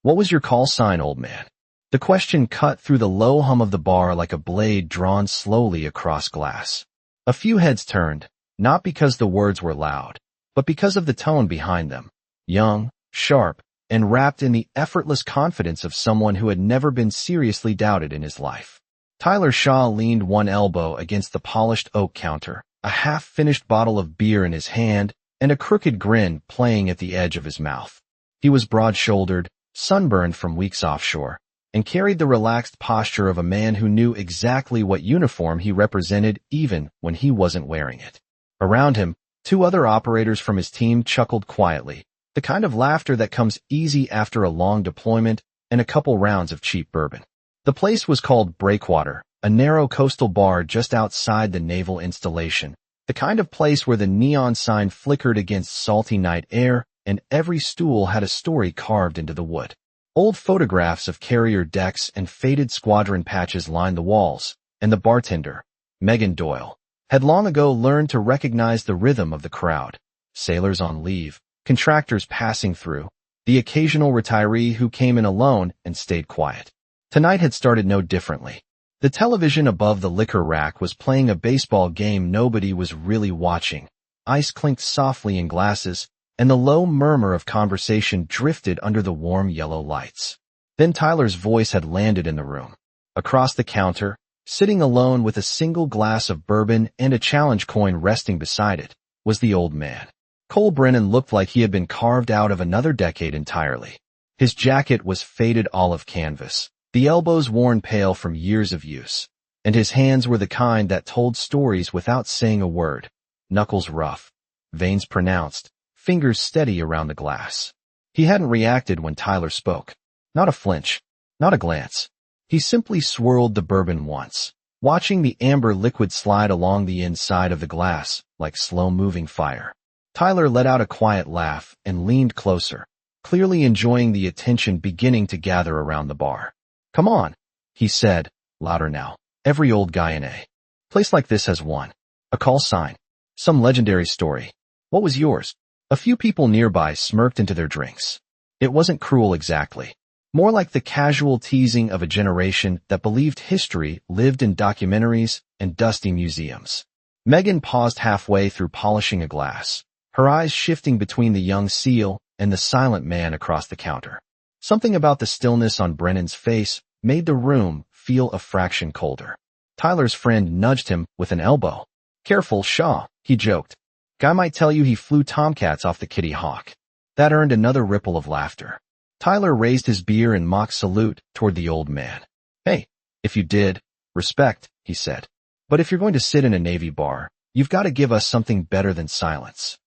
"What was your call sign, old man?" The question cut through the low hum of the bar like a blade drawn slowly across glass. A few heads turned, not because the words were loud, but because of the tone behind them. Young, sharp, and wrapped in the effortless confidence of someone who had never been seriously doubted in his life. Tyler Shaw leaned one elbow against the polished oak counter, a half-finished bottle of beer in his hand, and a crooked grin playing at the edge of his mouth. He was broad-shouldered, sunburned from weeks offshore, and carried the relaxed posture of a man who knew exactly what uniform he represented even when he wasn't wearing it. Around him, two other operators from his team chuckled quietly, the kind of laughter that comes easy after a long deployment and a couple rounds of cheap bourbon. The place was called Breakwater, a narrow coastal bar just outside the naval installation, the kind of place where the neon sign flickered against salty night air and every stool had a story carved into the wood. Old photographs of carrier decks and faded squadron patches lined the walls, and the bartender, Megan Doyle, had long ago learned to recognize the rhythm of the crowd. Sailors on leave, contractors passing through, the occasional retiree who came in alone and stayed quiet. Tonight had started no differently. The television above the liquor rack was playing a baseball game nobody was really watching. Ice clinked softly in glasses, and the low murmur of conversation drifted under the warm yellow lights. Then Tyler's voice had landed in the room. Across the counter, sitting alone with a single glass of bourbon and a challenge coin resting beside it, was the old man. Cole Brennan looked like he had been carved out of another decade entirely. His jacket was faded olive canvas, the elbows worn pale from years of use, and his hands were the kind that told stories without saying a word, knuckles rough, veins pronounced, fingers steady around the glass. He hadn't reacted when Tyler spoke. Not a flinch, not a glance. He simply swirled the bourbon once, watching the amber liquid slide along the inside of the glass like slow-moving fire. Tyler let out a quiet laugh and leaned closer, clearly enjoying the attention beginning to gather around the bar. "Come on," he said, louder now. "Every old guy in a place like this has one. A call sign. Some legendary story. What was yours?" A few people nearby smirked into their drinks. It wasn't cruel exactly. More like the casual teasing of a generation that believed history lived in documentaries and dusty museums. Megan paused halfway through polishing a glass, her eyes shifting between the young SEAL and the silent man across the counter. Something about the stillness on Brennan's face made the room feel a fraction colder. Tyler's friend nudged him with an elbow. "Careful, Shaw," he joked. "Guy might tell you he flew Tomcats off the Kitty Hawk." That earned another ripple of laughter. Tyler raised his beer in mock salute toward the old man. "Hey, if you did, respect," he said. "But if you're going to sit in a Navy bar, you've got to give us something better than silence."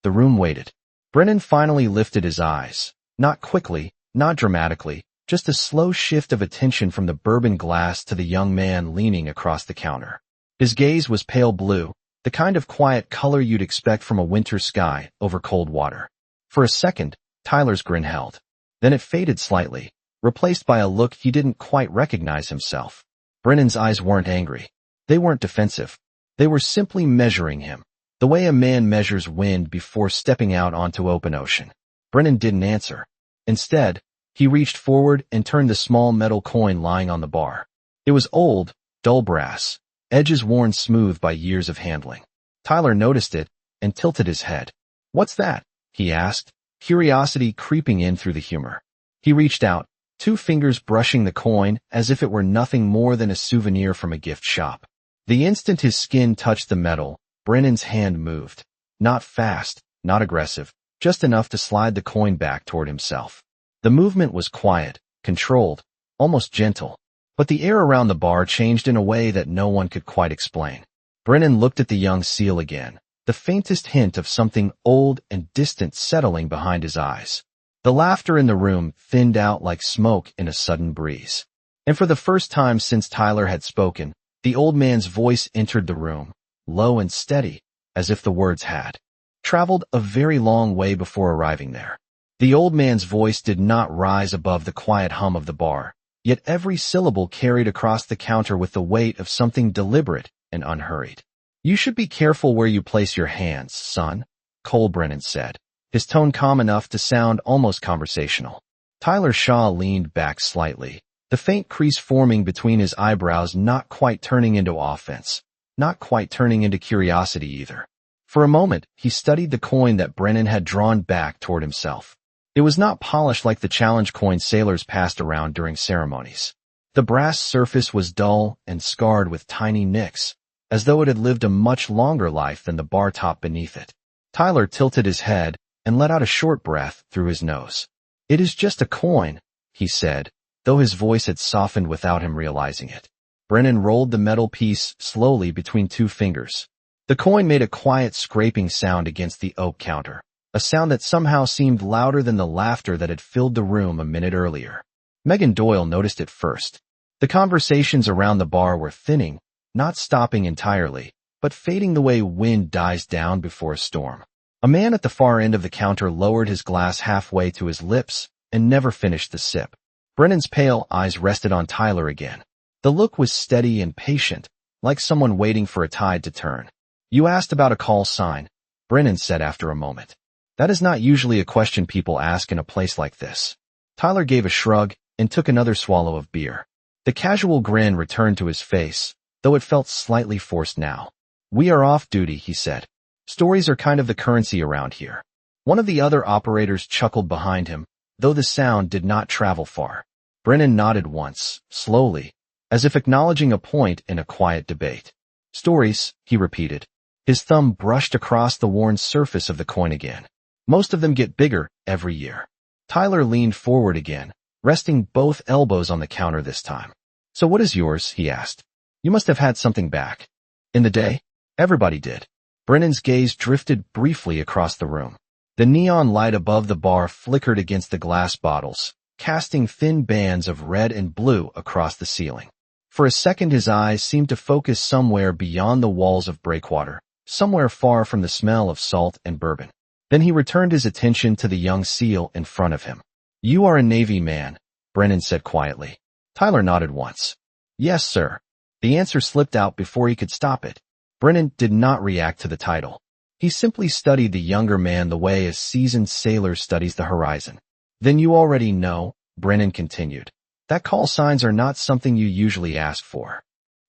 The room waited. Brennan finally lifted his eyes. Not quickly, not dramatically, just a slow shift of attention from the bourbon glass to the young man leaning across the counter. His gaze was pale blue, the kind of quiet color you'd expect from a winter sky over cold water. For a second, Tyler's grin held. Then it faded slightly, replaced by a look he didn't quite recognize himself. Brennan's eyes weren't angry. They weren't defensive. They were simply measuring him, the way a man measures wind before stepping out onto open ocean. Brennan didn't answer. Instead, he reached forward and turned the small metal coin lying on the bar. It was old, dull brass, edges worn smooth by years of handling. Tyler noticed it and tilted his head. "What's that?" he asked, curiosity creeping in through the humor. He reached out, two fingers brushing the coin as if it were nothing more than a souvenir from a gift shop. The instant his skin touched the metal, Brennan's hand moved. Not fast, not aggressive, just enough to slide the coin back toward himself. The movement was quiet, controlled, almost gentle, but the air around the bar changed in a way that no one could quite explain. Brennan looked at the young SEAL again, the faintest hint of something old and distant settling behind his eyes. The laughter in the room thinned out like smoke in a sudden breeze. And for the first time since Tyler had spoken, the old man's voice entered the room, low and steady, as if the words had traveled a very long way before arriving there. The old man's voice did not rise above the quiet hum of the bar, yet every syllable carried across the counter with the weight of something deliberate and unhurried. "You should be careful where you place your hands, son," Cole Brennan said, his tone calm enough to sound almost conversational. Tyler Shaw leaned back slightly, the faint crease forming between his eyebrows not quite turning into offense, not quite turning into curiosity either. For a moment, he studied the coin that Brennan had drawn back toward himself. It was not polished like the challenge coin sailors passed around during ceremonies. The brass surface was dull and scarred with tiny nicks, as though it had lived a much longer life than the bar top beneath it. Tyler tilted his head and let out a short breath through his nose. "It is just a coin," he said, though his voice had softened without him realizing it. Brennan rolled the metal piece slowly between two fingers. The coin made a quiet scraping sound against the oak counter, a sound that somehow seemed louder than the laughter that had filled the room a minute earlier. Megan Doyle noticed it first. The conversations around the bar were thinning, not stopping entirely, but fading the way wind dies down before a storm. A man at the far end of the counter lowered his glass halfway to his lips and never finished the sip. Brennan's pale eyes rested on Tyler again. The look was steady and patient, like someone waiting for a tide to turn. "You asked about a call sign," Brennan said after a moment. "That is not usually a question people ask in a place like this." Tyler gave a shrug and took another swallow of beer. The casual grin returned to his face, though it felt slightly forced now. "We are off duty," he said. "Stories are kind of the currency around here." One of the other operators chuckled behind him, though the sound did not travel far. Brennan nodded once, slowly, as if acknowledging a point in a quiet debate. "Stories," he repeated. His thumb brushed across the worn surface of the coin again. "Most of them get bigger every year." Tyler leaned forward again, resting both elbows on the counter this time. "So what is yours?" he asked. "You must have had something back." "In the day? Everybody did." Brennan's gaze drifted briefly across the room. The neon light above the bar flickered against the glass bottles, casting thin bands of red and blue across the ceiling. For a second his eyes seemed to focus somewhere beyond the walls of breakwater, somewhere far from the smell of salt and bourbon. Then he returned his attention to the young SEAL in front of him. "You are a Navy man," Brennan said quietly. Tyler nodded once. "Yes, sir." The answer slipped out before he could stop it. Brennan did not react to the title. He simply studied the younger man the way a seasoned sailor studies the horizon. "Then you already know," Brennan continued, "that call signs are not something you usually ask for."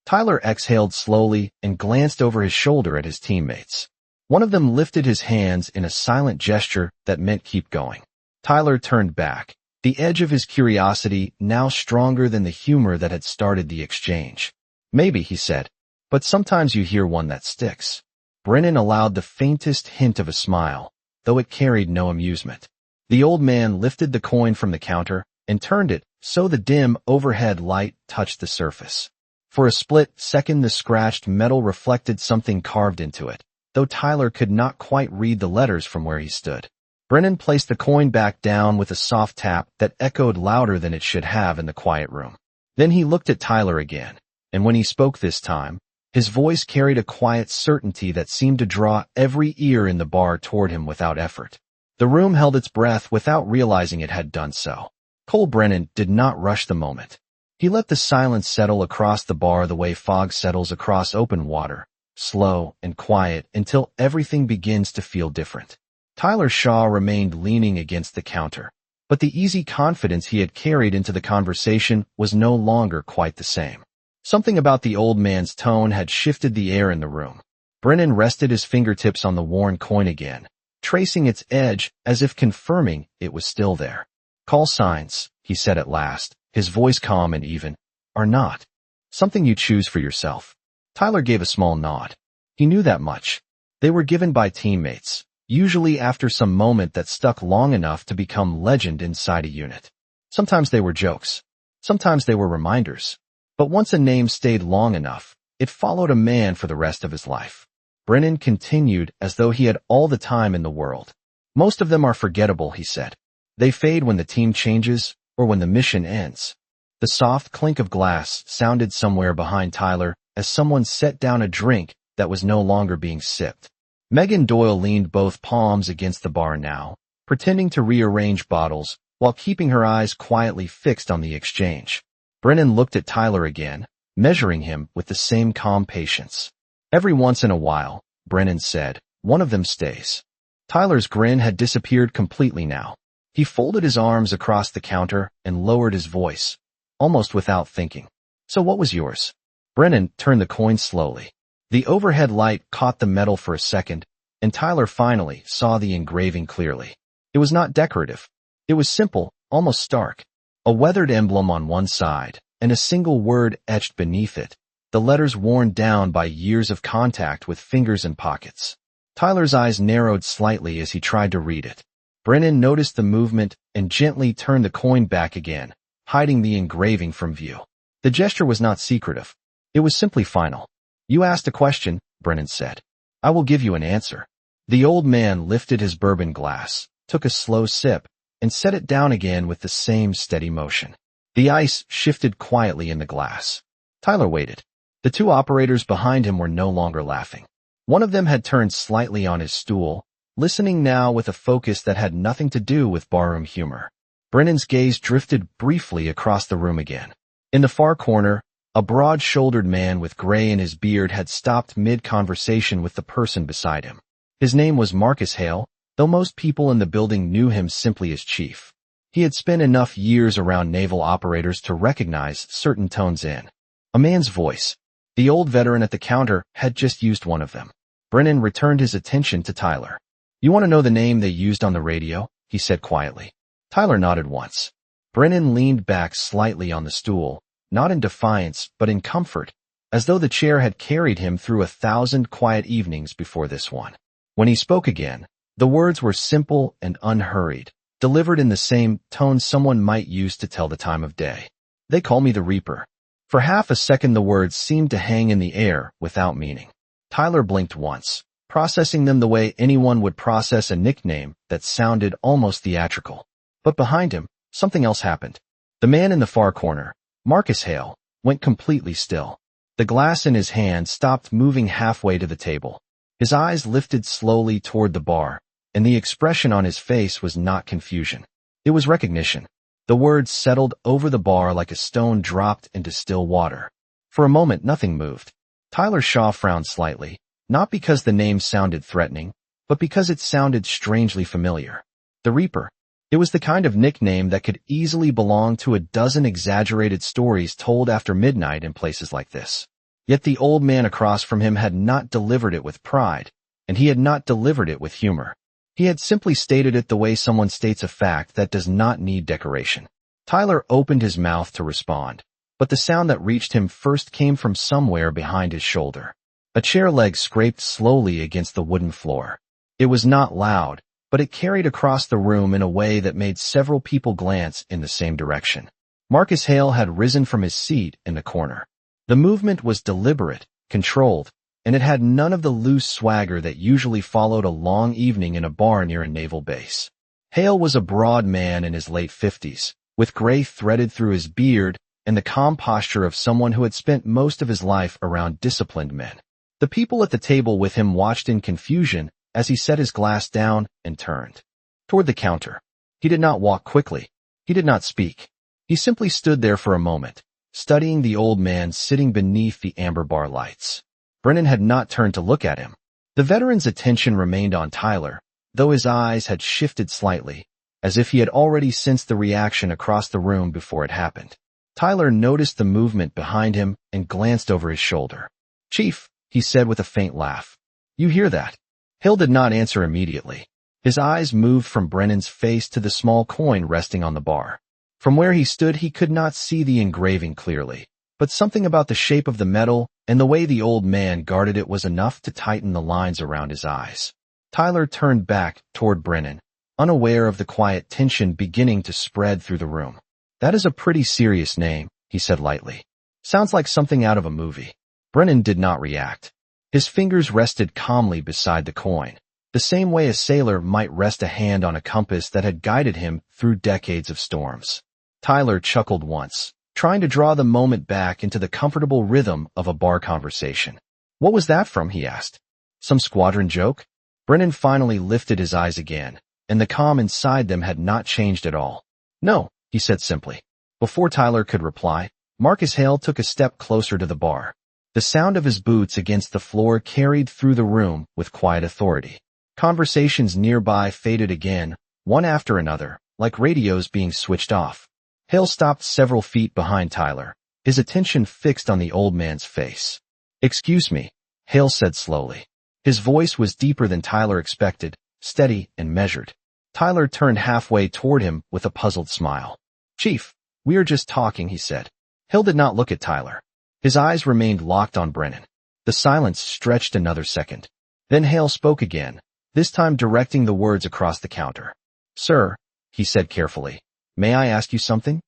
Tyler exhaled slowly and glanced over his shoulder at his teammates. One of them lifted his hands in a silent gesture that meant keep going. Tyler turned back, the edge of his curiosity now stronger than the humor that had started the exchange. "Maybe," he said, "but sometimes you hear one that sticks." Brennan allowed the faintest hint of a smile, though it carried no amusement. The old man lifted the coin from the counter and turned it so the dim overhead light touched the surface. For a split second the scratched metal reflected something carved into it, though Tyler could not quite read the letters from where he stood. Brennan placed the coin back down with a soft tap that echoed louder than it should have in the quiet room. Then he looked at Tyler again, and when he spoke this time, his voice carried a quiet certainty that seemed to draw every ear in the bar toward him without effort. The room held its breath without realizing it had done so. Cole Brennan did not rush the moment. He let the silence settle across the bar the way fog settles across open water, slow and quiet until everything begins to feel different. Tyler Shaw remained leaning against the counter, but the easy confidence he had carried into the conversation was no longer quite the same. Something about the old man's tone had shifted the air in the room. Brennan rested his fingertips on the worn coin again, tracing its edge as if confirming it was still there. "Call signs," he said at last, his voice calm and even, "are not something you choose for yourself." Tyler gave a small nod. He knew that much. They were given by teammates, usually after some moment that stuck long enough to become legend inside a unit. Sometimes they were jokes. Sometimes they were reminders. But once a name stayed long enough, it followed a man for the rest of his life. Brennan continued as though he had all the time in the world. "Most of them are forgettable," he said. "They fade when the team changes or when the mission ends." The soft clink of glass sounded somewhere behind Tyler as someone set down a drink that was no longer being sipped. Megan Doyle leaned both palms against the bar now, pretending to rearrange bottles while keeping her eyes quietly fixed on the exchange. Brennan looked at Tyler again, measuring him with the same calm patience. "Every once in a while," Brennan said, "one of them stays." Tyler's grin had disappeared completely now. He folded his arms across the counter and lowered his voice, almost without thinking. So what was yours? Brennan turned the coin slowly. The overhead light caught the metal for a second, and Tyler finally saw the engraving clearly. It was not decorative. It was simple, almost stark. A weathered emblem on one side, and a single word etched beneath it, the letters worn down by years of contact with fingers and pockets. Tyler's eyes narrowed slightly as he tried to read it. Brennan noticed the movement and gently turned the coin back again, hiding the engraving from view. The gesture was not secretive. It was simply final. You asked a question, Brennan said. I will give you an answer. The old man lifted his bourbon glass, took a slow sip, and set it down again with the same steady motion. The ice shifted quietly in the glass. Tyler waited. The two operators behind him were no longer laughing. One of them had turned slightly on his stool, listening now with a focus that had nothing to do with barroom humor. Brennan's gaze drifted briefly across the room again. In the far corner, a broad-shouldered man with gray in his beard had stopped mid-conversation with the person beside him. His name was Marcus Hale, though most people in the building knew him simply as Chief. He had spent enough years around naval operators to recognize certain tones in a man's voice. The old veteran at the counter had just used one of them. Brennan returned his attention to Tyler. You want to know the name they used on the radio? He said quietly. Tyler nodded once. Brennan leaned back slightly on the stool, not in defiance but in comfort, as though the chair had carried him through 1,000 quiet evenings before this one. When he spoke again, the words were simple and unhurried, delivered in the same tone someone might use to tell the time of day. They call me the Reaper. For half a second the words seemed to hang in the air without meaning. Tyler blinked once, processing them the way anyone would process a nickname that sounded almost theatrical. But behind him, something else happened. The man in the far corner, Marcus Hale, went completely still. The glass in his hand stopped moving halfway to the table. His eyes lifted slowly toward the bar, and the expression on his face was not confusion. It was recognition. The words settled over the bar like a stone dropped into still water. For a moment nothing moved. Tyler Shaw frowned slightly, not because the name sounded threatening, but because it sounded strangely familiar. The Reaper. It was the kind of nickname that could easily belong to a dozen exaggerated stories told after midnight in places like this. Yet the old man across from him had not delivered it with pride, and he had not delivered it with humor. He had simply stated it the way someone states a fact that does not need decoration. Tyler opened his mouth to respond, but the sound that reached him first came from somewhere behind his shoulder. A chair leg scraped slowly against the wooden floor. It was not loud, but it carried across the room in a way that made several people glance in the same direction. Marcus Hale had risen from his seat in the corner. The movement was deliberate, controlled, and it had none of the loose swagger that usually followed a long evening in a bar near a naval base. Hale was a broad man in his late 50s, with gray threaded through his beard and the calm posture of someone who had spent most of his life around disciplined men. The people at the table with him watched in confusion as he set his glass down and turned toward the counter. He did not walk quickly. He did not speak. He simply stood there for a moment, studying the old man sitting beneath the amber bar lights. Brennan had not turned to look at him. The veteran's attention remained on Tyler, though his eyes had shifted slightly, as if he had already sensed the reaction across the room before it happened. Tyler noticed the movement behind him and glanced over his shoulder. Chief, he said with a faint laugh. You hear that? Hill did not answer immediately. His eyes moved from Brennan's face to the small coin resting on the bar. From where he stood he could not see the engraving clearly, but something about the shape of the metal and the way the old man guarded it was enough to tighten the lines around his eyes. Tyler turned back toward Brennan, unaware of the quiet tension beginning to spread through the room. That is a pretty serious name, he said lightly. Sounds like something out of a movie. Brennan did not react. His fingers rested calmly beside the coin, the same way a sailor might rest a hand on a compass that had guided him through decades of storms. Tyler chuckled once, trying to draw the moment back into the comfortable rhythm of a bar conversation. What was that from? He asked. Some squadron joke? Brennan finally lifted his eyes again, and the calm inside them had not changed at all. No, he said simply. Before Tyler could reply, Marcus Hale took a step closer to the bar. The sound of his boots against the floor carried through the room with quiet authority. Conversations nearby faded again, one after another, like radios being switched off. Hale stopped several feet behind Tyler, his attention fixed on the old man's face. "Excuse me," Hale said slowly. His voice was deeper than Tyler expected, steady and measured. Tyler turned halfway toward him with a puzzled smile. "Chief, we are just talking," he said. Hale did not look at Tyler. His eyes remained locked on Brennan. The silence stretched another second. Then Hale spoke again, this time directing the words across the counter. "Sir," he said carefully, "may I ask you something?"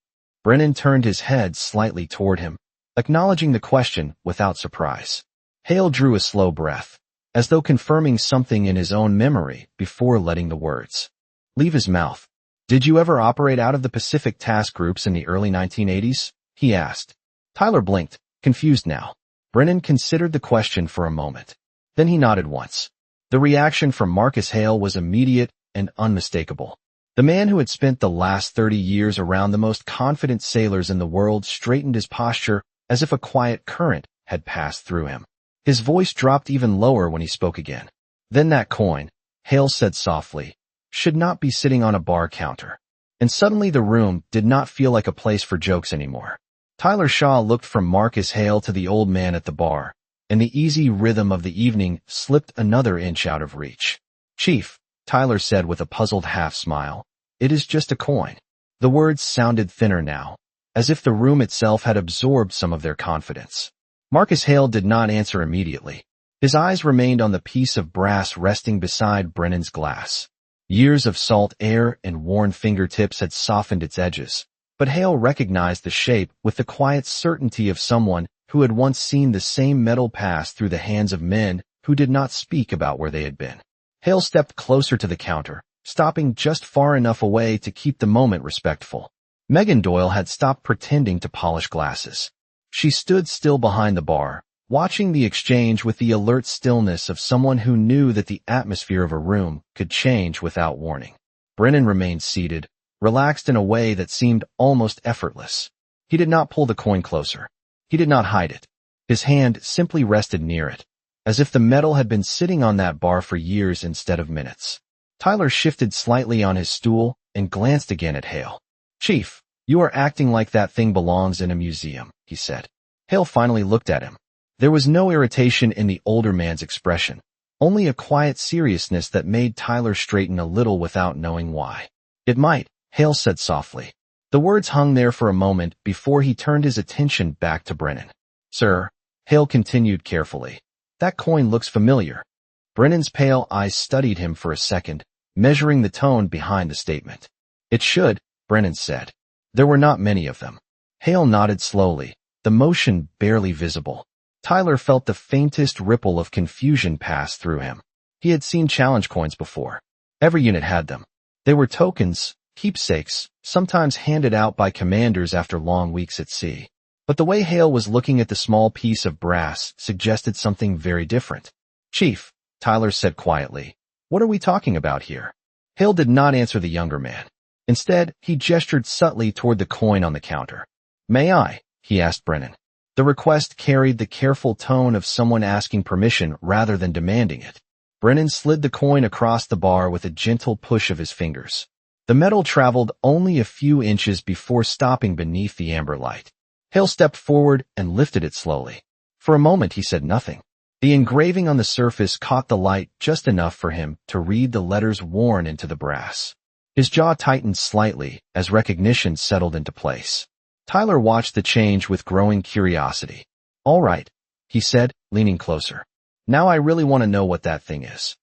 Brennan turned his head slightly toward him, acknowledging the question without surprise. Hale drew a slow breath, as though confirming something in his own memory before letting the words leave his mouth. "Did you ever operate out of the Pacific task groups in the early 1980s? He asked. Tyler blinked, confused now. Brennan considered the question for a moment. Then he nodded once. The reaction from Marcus Hale was immediate and unmistakable. The man who had spent the last 30 years around the most confident sailors in the world straightened his posture as if a quiet current had passed through him. His voice dropped even lower when he spoke again. "Then that coin," Hale said softly, "should not be sitting on a bar counter." And suddenly the room did not feel like a place for jokes anymore. Tyler Shaw looked from Marcus Hale to the old man at the bar, and the easy rhythm of the evening slipped another inch out of reach. "Chief," Tyler said with a puzzled half-smile, "it is just a coin." The words sounded thinner now, as if the room itself had absorbed some of their confidence. Marcus Hale did not answer immediately. His eyes remained on the piece of brass resting beside Brennan's glass. Years of salt air and worn fingertips had softened its edges, but Hale recognized the shape with the quiet certainty of someone who had once seen the same metal pass through the hands of men who did not speak about where they had been. Hale stepped closer to the counter, stopping just far enough away to keep the moment respectful. Megan Doyle had stopped pretending to polish glasses. She stood still behind the bar, watching the exchange with the alert stillness of someone who knew that the atmosphere of a room could change without warning. Brennan remained seated, relaxed in a way that seemed almost effortless. He did not pull the coin closer. He did not hide it. His hand simply rested near it, as if the metal had been sitting on that bar for years instead of minutes. Tyler shifted slightly on his stool and glanced again at Hale. "Chief, you are acting like that thing belongs in a museum," he said. Hale finally looked at him. There was no irritation in the older man's expression, only a quiet seriousness that made Tyler straighten a little without knowing why. "It might," Hale said softly. The words hung there for a moment before he turned his attention back to Brennan. "Sir," Hale continued carefully, "that coin looks familiar." Brennan's pale eyes studied him for a second, measuring the tone behind the statement. "It should," Brennan said. "There were not many of them." Hale nodded slowly, the motion barely visible. Tyler felt the faintest ripple of confusion pass through him. He had seen challenge coins before. Every unit had them. They were tokens, keepsakes, sometimes handed out by commanders after long weeks at sea. But the way Hale was looking at the small piece of brass suggested something very different. "Chief," Tyler said quietly, "what are we talking about here?" Hale did not answer the younger man. Instead, he gestured subtly toward the coin on the counter. "May I?" he asked Brennan. The request carried the careful tone of someone asking permission rather than demanding it. Brennan slid the coin across the bar with a gentle push of his fingers. The metal traveled only a few inches before stopping beneath the amber light. Hale stepped forward and lifted it slowly. For a moment he said nothing. The engraving on the surface caught the light just enough for him to read the letters worn into the brass. His jaw tightened slightly as recognition settled into place. Tyler watched the change with growing curiosity. "All right," he said, leaning closer. "Now I really want to know what that thing is."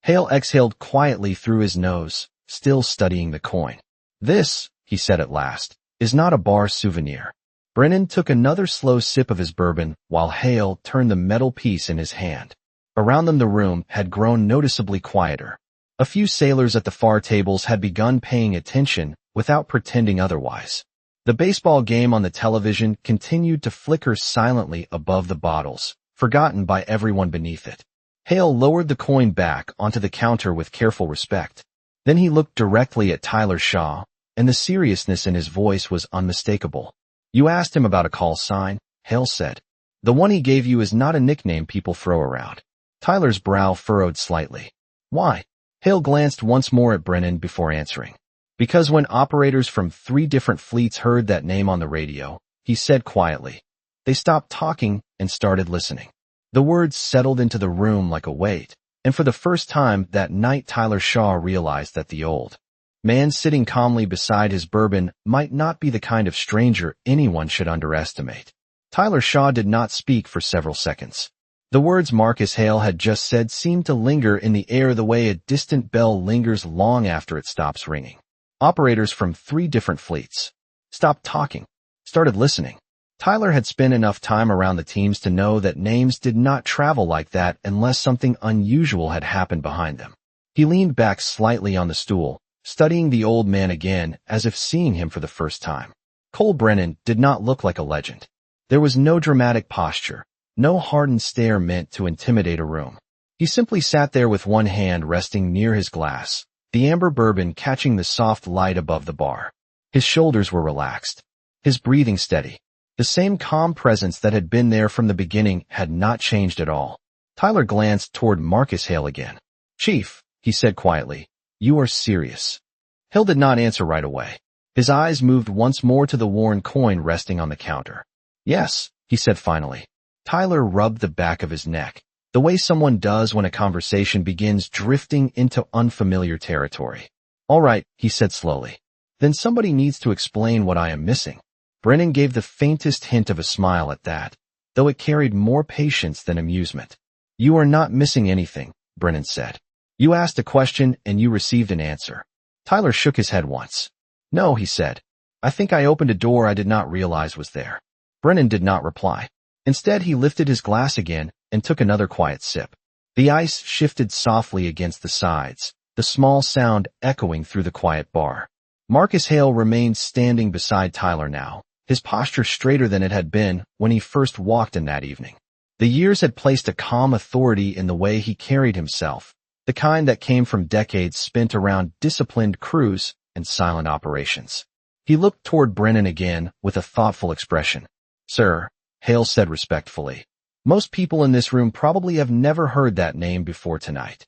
Hale exhaled quietly through his nose, still studying the coin. "This," he said at last, "is not a bar souvenir." Brennan took another slow sip of his bourbon while Hale turned the metal piece in his hand. Around them the room had grown noticeably quieter. A few sailors at the far tables had begun paying attention without pretending otherwise. The baseball game on the television continued to flicker silently above the bottles, forgotten by everyone beneath it. Hale lowered the coin back onto the counter with careful respect. Then he looked directly at Tyler Shaw, and the seriousness in his voice was unmistakable. "You asked him about a call sign," Hale said. "The one he gave you is not a nickname people throw around." Tyler's brow furrowed slightly. "Why?" Hale glanced once more at Brennan before answering. Because when operators from 3 different fleets heard that name on the radio, he said quietly, they stopped talking and started listening. The words settled into the room like a weight, and for the first time that night Tyler Shaw realized that the old man sitting calmly beside his bourbon might not be the kind of stranger anyone should underestimate. Tyler Shaw did not speak for several seconds. The words Marcus Hale had just said seemed to linger in the air the way a distant bell lingers long after it stops ringing. Operators from 3 different fleets stopped talking, started listening. Tyler had spent enough time around the teams to know that names did not travel like that unless something unusual had happened behind them. He leaned back slightly on the stool, studying the old man again as if seeing him for the first time. Cole Brennan did not look like a legend. There was no dramatic posture, no hardened stare meant to intimidate a room. He simply sat there with one hand resting near his glass, the amber bourbon catching the soft light above the bar. His shoulders were relaxed, his breathing steady. The same calm presence that had been there from the beginning had not changed at all. Tyler glanced toward Marcus Hale again. "Chief," he said quietly, "you are serious." Hale did not answer right away. His eyes moved once more to the worn coin resting on the counter. "Yes," he said finally. Tyler rubbed the back of his neck, the way someone does when a conversation begins drifting into unfamiliar territory. "All right," he said slowly. "Then somebody needs to explain what I am missing." Brennan gave the faintest hint of a smile at that, though it carried more patience than amusement. "You are not missing anything," Brennan said. "You asked a question and you received an answer." Tyler shook his head once. "No," he said. "I think I opened a door I did not realize was there." Brennan did not reply. Instead, he lifted his glass again and took another quiet sip. The ice shifted softly against the sides, the small sound echoing through the quiet bar. Marcus Hale remained standing beside Tyler now, his posture straighter than it had been when he first walked in that evening. The years had placed a calm authority in the way he carried himself, the kind that came from decades spent around disciplined crews and silent operations. He looked toward Brennan again with a thoughtful expression. "Sir," Hale said respectfully, "most people in this room probably have never heard that name before tonight."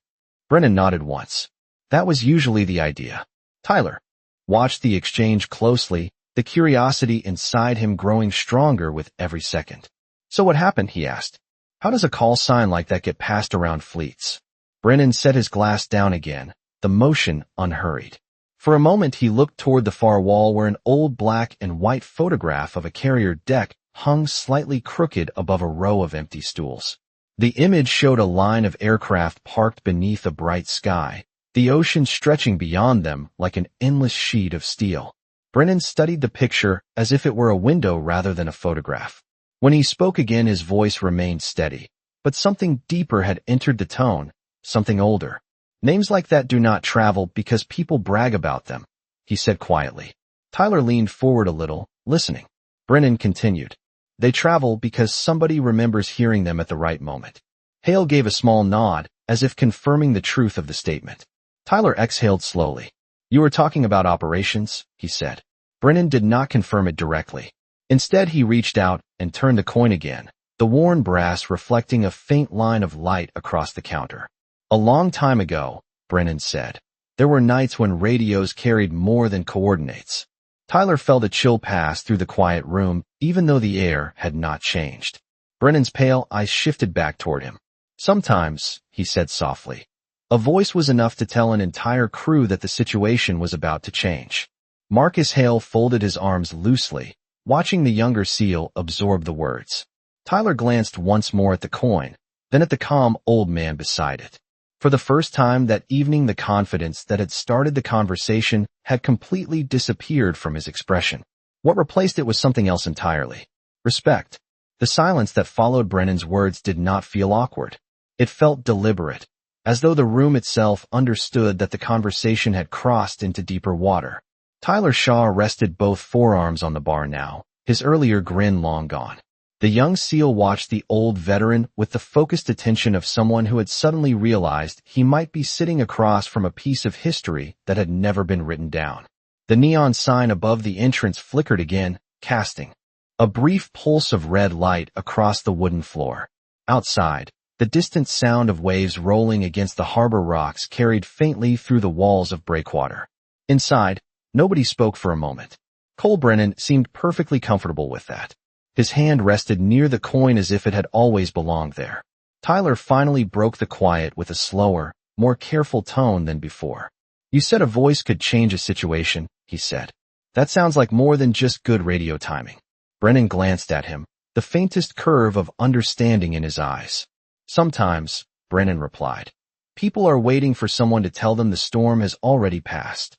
Brennan nodded once. That was usually the idea. Tyler watched the exchange closely, the curiosity inside him growing stronger with every second. "So what happened?" he asked. "How does a call sign like that get passed around fleets?" Brennan set his glass down again, the motion unhurried. For a moment he looked toward the far wall where an old black and white photograph of a carrier deck hung slightly crooked above a row of empty stools. The image showed a line of aircraft parked beneath a bright sky, the ocean stretching beyond them like an endless sheet of steel. Brennan studied the picture as if it were a window rather than a photograph. When he spoke again, his voice remained steady, but something deeper had entered the tone, something older. "Names like that do not travel because people brag about them," he said quietly. Tyler leaned forward a little, listening. Brennan continued. "They travel because somebody remembers hearing them at the right moment." Hale gave a small nod, as if confirming the truth of the statement. Tyler exhaled slowly. "You were talking about operations," he said. Brennan did not confirm it directly. Instead, he reached out and turned the coin again, the worn brass reflecting a faint line of light across the counter. "A long time ago," Brennan said, "there were nights when radios carried more than coordinates." Tyler felt a chill pass through the quiet room, even though the air had not changed. Brennan's pale eyes shifted back toward him. "Sometimes," he said softly. A voice was enough to tell an entire crew that the situation was about to change. Marcus Hale folded his arms loosely, watching the younger SEAL absorb the words. Tyler glanced once more at the coin, then at the calm old man beside it. For the first time that evening, the confidence that had started the conversation had completely disappeared from his expression. What replaced it was something else entirely. Respect. The silence that followed Brennan's words did not feel awkward. It felt deliberate, as though the room itself understood that the conversation had crossed into deeper water. Tyler Shaw rested both forearms on the bar now, his earlier grin long gone. The young SEAL watched the old veteran with the focused attention of someone who had suddenly realized he might be sitting across from a piece of history that had never been written down. The neon sign above the entrance flickered again, casting a brief pulse of red light across the wooden floor. Outside, the distant sound of waves rolling against the harbor rocks carried faintly through the walls of breakwater. Inside, Nobody spoke for a moment. Cole Brennan seemed perfectly comfortable with that. His hand rested near the coin as if it had always belonged there. Tyler finally broke the quiet with a slower, more careful tone than before. You said a voice could change a situation, he said. That sounds like more than just good radio timing. Brennan glanced at him, the faintest curve of understanding in his eyes. Sometimes, Brennan replied. People are waiting for someone to tell them the storm has already passed.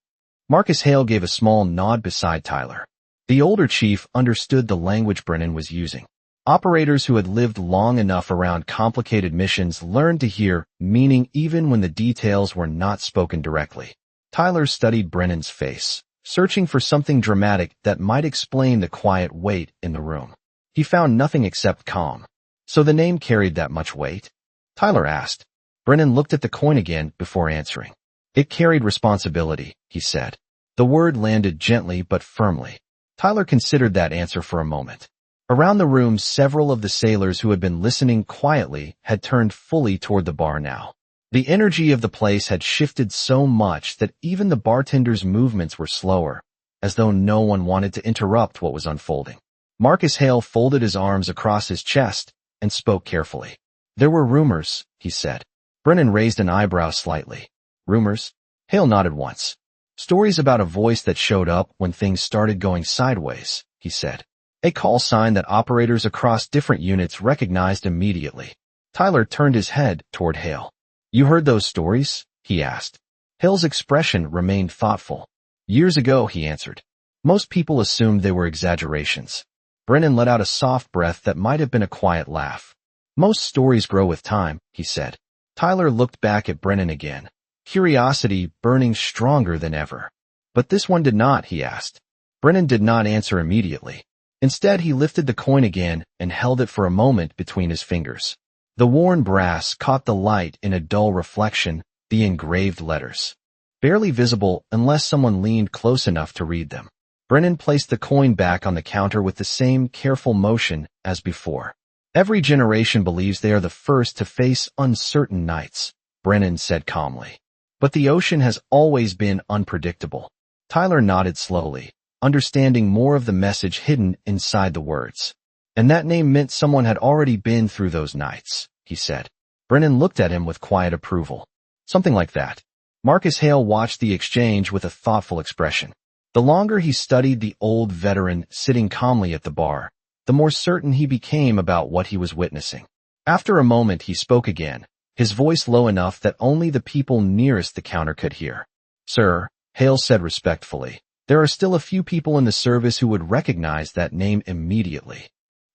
Marcus Hale gave a small nod beside Tyler. The older chief understood the language Brennan was using. Operators who had lived long enough around complicated missions learned to hear meaning even when the details were not spoken directly. Tyler studied Brennan's face, searching for something dramatic that might explain the quiet weight in the room. He found nothing except calm. So the name carried that much weight? Tyler asked. Brennan looked at the coin again before answering. It carried responsibility, he said. The word landed gently but firmly. Tyler considered that answer for a moment. Around the room, several of the sailors who had been listening quietly had turned fully toward the bar now. The energy of the place had shifted so much that even the bartender's movements were slower, as though no one wanted to interrupt what was unfolding. Marcus Hale folded his arms across his chest and spoke carefully. There were rumors, he said. Brennan raised an eyebrow slightly. Rumors? Hale nodded once. Stories about a voice that showed up when things started going sideways, he said. A call sign that operators across different units recognized immediately. Tyler turned his head toward Hale. You heard those stories? He asked. Hale's expression remained thoughtful. Years ago, he answered. Most people assumed they were exaggerations. Brennan let out a soft breath that might have been a quiet laugh. Most stories grow with time, he said. Tyler looked back at Brennan again, curiosity burning stronger than ever. But this one did not, he asked. Brennan did not answer immediately. Instead, he lifted the coin again and held it for a moment between his fingers. The worn brass caught the light in a dull reflection, the engraved letters. Barely visible unless someone leaned close enough to read them. Brennan placed the coin back on the counter with the same careful motion as before. Every generation believes they are the first to face uncertain nights, Brennan said calmly. But the ocean has always been unpredictable. Tyler nodded slowly, understanding more of the message hidden inside the words. And that name meant someone had already been through those nights, he said. Brennan looked at him with quiet approval. Something like that. Marcus Hale watched the exchange with a thoughtful expression. The longer he studied the old veteran sitting calmly at the bar, the more certain he became about what he was witnessing. After a moment he spoke again, his voice low enough that only the people nearest the counter could hear. Sir, Hale said respectfully, there are still a few people in the service who would recognize that name immediately.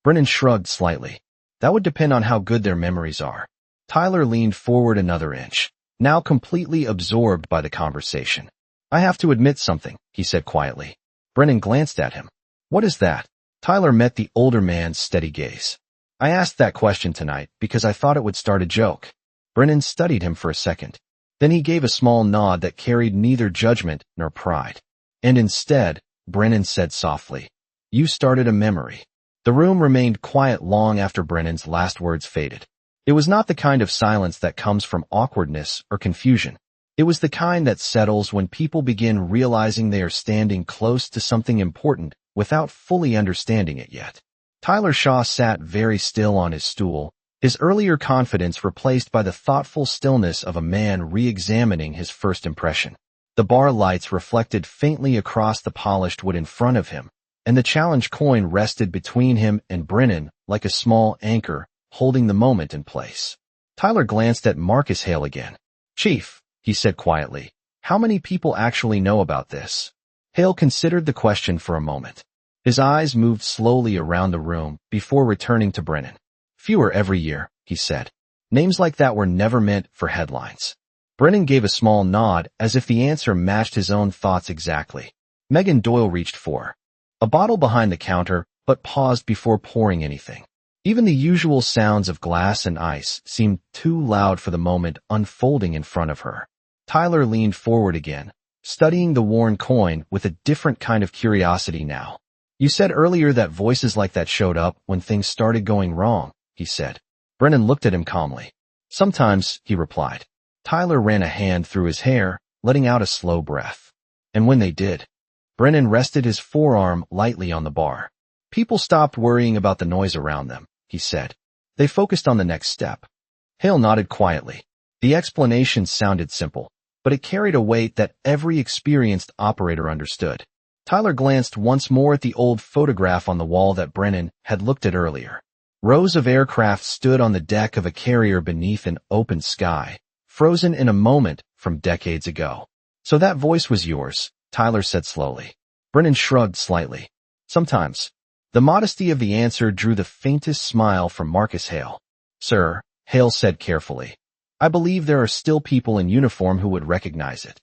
Brennan shrugged slightly. That would depend on how good their memories are. Tyler leaned forward another inch, now completely absorbed by the conversation. I have to admit something, he said quietly. Brennan glanced at him. What is that? Tyler met the older man's steady gaze. I asked that question tonight because I thought it would start a joke. Brennan studied him for a second. Then he gave a small nod that carried neither judgment nor pride. And instead, Brennan said softly, You started a memory. The room remained quiet long after Brennan's last words faded. It was not the kind of silence that comes from awkwardness or confusion. It was the kind that settles when people begin realizing they are standing close to something important without fully understanding it yet. Tyler Shaw sat very still on his stool, his earlier confidence replaced by the thoughtful stillness of a man re-examining his first impression. The bar lights reflected faintly across the polished wood in front of him, and the challenge coin rested between him and Brennan like a small anchor, holding the moment in place. Tyler glanced at Marcus Hale again. Chief, he said quietly, how many people actually know about this? Hale considered the question for a moment. His eyes moved slowly around the room before returning to Brennan. Fewer every year, he said. Names like that were never meant for headlines. Brennan gave a small nod as if the answer matched his own thoughts exactly. Megan Doyle reached for a bottle behind the counter, but paused before pouring anything. Even the usual sounds of glass and ice seemed too loud for the moment unfolding in front of her. Tyler leaned forward again, studying the worn coin with a different kind of curiosity now. You said earlier that voices like that showed up when things started going wrong, he said. Brennan looked at him calmly. Sometimes, he replied. Tyler ran a hand through his hair, letting out a slow breath. And when they did, Brennan rested his forearm lightly on the bar. People stopped worrying about the noise around them, he said. They focused on the next step. Hale nodded quietly. The explanation sounded simple, but it carried a weight that every experienced operator understood. Tyler glanced once more at the old photograph on the wall that Brennan had looked at earlier. Rows of aircraft stood on the deck of a carrier beneath an open sky, frozen in a moment from decades ago. So that voice was yours, Tyler said slowly. Brennan shrugged slightly. Sometimes. The modesty of the answer drew the faintest smile from Marcus Hale. Sir, Hale said carefully, I believe there are still people in uniform who would recognize it.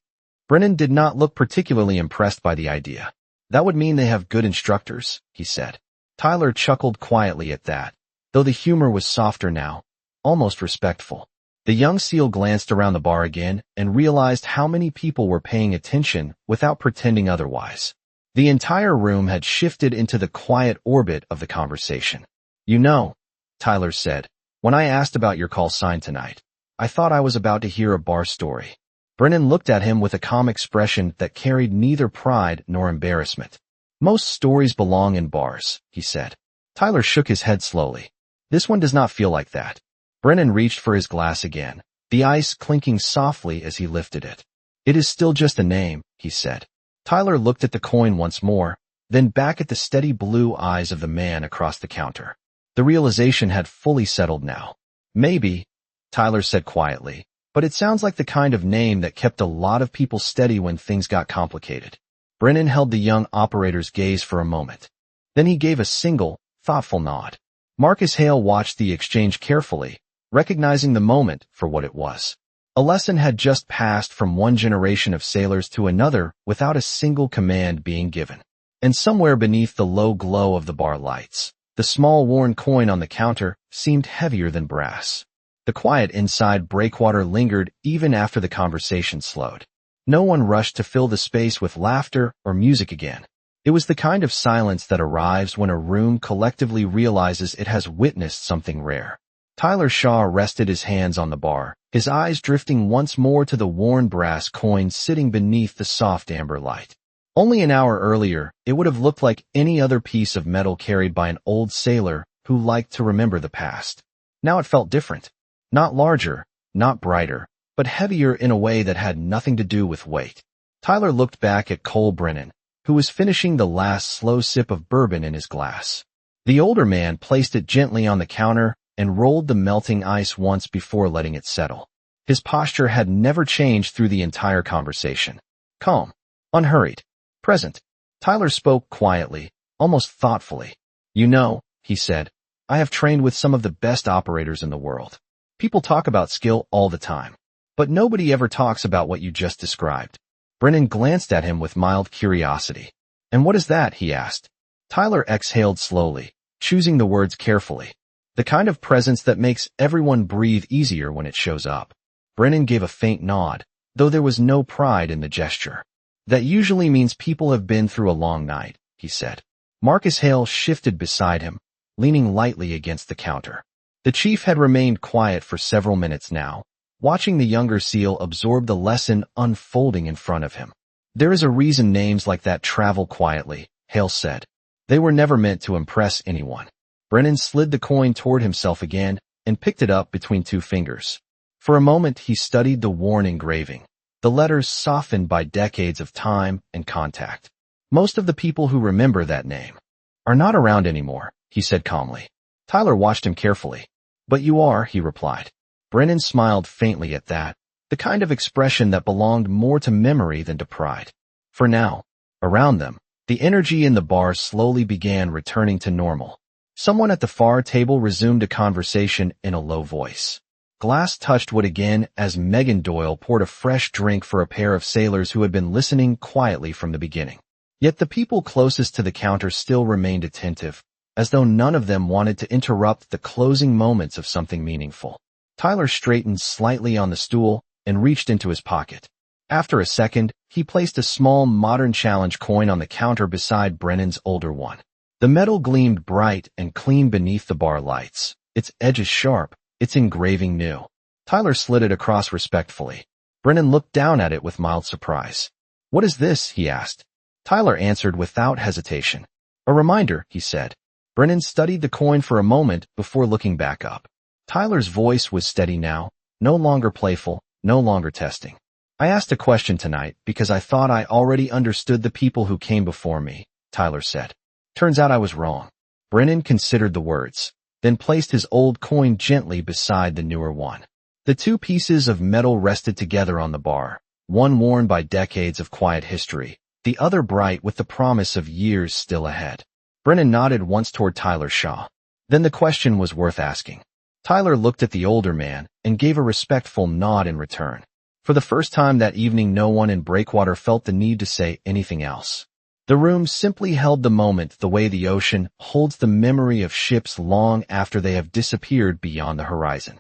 Brennan did not look particularly impressed by the idea. That would mean they have good instructors, he said. Tyler chuckled quietly at that, though the humor was softer now, almost respectful. The young SEAL glanced around the bar again and realized how many people were paying attention without pretending otherwise. The entire room had shifted into the quiet orbit of the conversation. You know, Tyler said, when I asked about your call sign tonight, I thought I was about to hear a bar story. Brennan looked at him with a calm expression that carried neither pride nor embarrassment. Most stories belong in bars, he said. Tyler shook his head slowly. This one does not feel like that. Brennan reached for his glass again, the ice clinking softly as he lifted it. It is still just a name, he said. Tyler looked at the coin once more, then back at the steady blue eyes of the man across the counter. The realization had fully settled now. Maybe, Tyler said quietly, but it sounds like the kind of name that kept a lot of people steady when things got complicated. Brennan held the young operator's gaze for a moment. Then he gave a single, thoughtful nod. Marcus Hale watched the exchange carefully, recognizing the moment for what it was. A lesson had just passed from one generation of sailors to another without a single command being given. And somewhere beneath the low glow of the bar lights, the small worn coin on the counter seemed heavier than brass. The quiet inside Breakwater lingered even after the conversation slowed. No one rushed to fill the space with laughter or music again. It was the kind of silence that arrives when a room collectively realizes it has witnessed something rare. Tyler Shaw rested his hands on the bar, his eyes drifting once more to the worn brass coin sitting beneath the soft amber light. Only an hour earlier, it would have looked like any other piece of metal carried by an old sailor who liked to remember the past. Now it felt different. Not larger, not brighter, but heavier in a way that had nothing to do with weight. Tyler looked back at Cole Brennan, who was finishing the last slow sip of bourbon in his glass. The older man placed it gently on the counter and rolled the melting ice once before letting it settle. His posture had never changed through the entire conversation. Calm, unhurried, present. Tyler spoke quietly, almost thoughtfully. You know, he said, I have trained with some of the best operators in the world. People talk about skill all the time, but nobody ever talks about what you just described. Brennan glanced at him with mild curiosity. And what is that? He asked. Tyler exhaled slowly, choosing the words carefully. The kind of presence that makes everyone breathe easier when it shows up. Brennan gave a faint nod, though there was no pride in the gesture. That usually means people have been through a long night, he said. Marcus Hale shifted beside him, leaning lightly against the counter. The chief had remained quiet for several minutes now, watching the younger SEAL absorb the lesson unfolding in front of him. There is a reason names like that travel quietly, Hale said. They were never meant to impress anyone. Brennan slid the coin toward himself again and picked it up between two fingers. For a moment he studied the worn engraving, the letters softened by decades of time and contact. Most of the people who remember that name are not around anymore, he said calmly. Tyler watched him carefully. But you are, he replied. Brennan smiled faintly at that, the kind of expression that belonged more to memory than to pride. For now, around them, the energy in the bar slowly began returning to normal. Someone at the far table resumed a conversation in a low voice. Glass touched wood again as Megan Doyle poured a fresh drink for a pair of sailors who had been listening quietly from the beginning. Yet the people closest to the counter still remained attentive, as though none of them wanted to interrupt the closing moments of something meaningful. Tyler straightened slightly on the stool and reached into his pocket. After a second, he placed a small Modern Challenge coin on the counter beside Brennan's older one. The metal gleamed bright and clean beneath the bar lights, its edges sharp, its engraving new. Tyler slid it across respectfully. Brennan looked down at it with mild surprise. What is this? He asked. Tyler answered without hesitation. A reminder, he said. Brennan studied the coin for a moment before looking back up. Tyler's voice was steady now, no longer playful, no longer testing. I asked a question tonight because I thought I already understood the people who came before me, Tyler said. Turns out I was wrong. Brennan considered the words, then placed his old coin gently beside the newer one. The two pieces of metal rested together on the bar, one worn by decades of quiet history, the other bright with the promise of years still ahead. Brennan nodded once toward Tyler Shaw. Then the question was worth asking. Tyler looked at the older man and gave a respectful nod in return. For the first time that evening, no one in Breakwater felt the need to say anything else. The room simply held the moment the way the ocean holds the memory of ships long after they have disappeared beyond the horizon.